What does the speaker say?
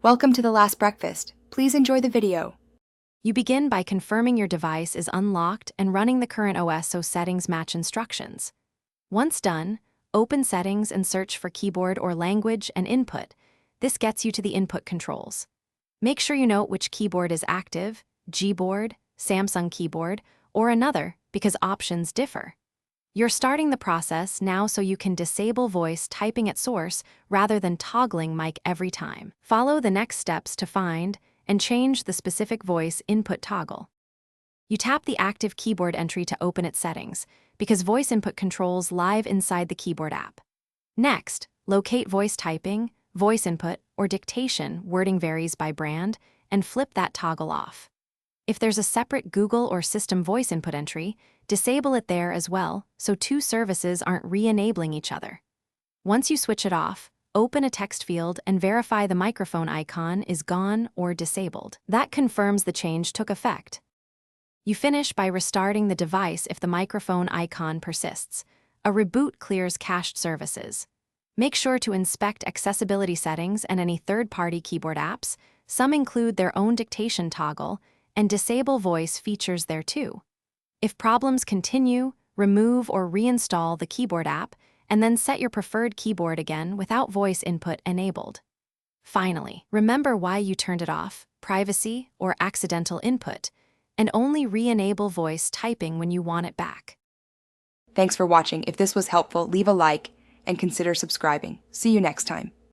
Welcome to the last breakfast. Please enjoy the video. You begin by confirming your device is unlocked and running the current OS so settings match instructions. Once done, open Settings and search for Keyboard or Language and Input. This gets you to the input controls. Make sure you note which keyboard is active, Gboard, Samsung keyboard, or another, because options differ. You're starting the process now so you can disable voice typing at source rather than toggling mic every time. Follow the next steps to find and change the specific voice input toggle. You tap the active keyboard entry to open its settings, because voice input controls live inside the keyboard app. Next, locate voice typing, voice input, or dictation, wording varies by brand, and flip that toggle off. If there's a separate Google or system voice input entry, disable it there as well, so two services aren't re-enabling each other. Once you switch it off, open a text field and verify the microphone icon is gone or disabled. That confirms the change took effect. You finish by restarting the device if the microphone icon persists. A reboot clears cached services. Make sure to inspect accessibility settings and any third-party keyboard apps. Some include their own dictation toggle, and disable voice features there too. If problems continue, remove or reinstall the keyboard app, and then set your preferred keyboard again without voice input enabled. Finally, remember why you turned it off, privacy or accidental input, and only re-enable voice typing when you want it back. Thanks for watching. If this was helpful, leave a like and consider subscribing. See you next time.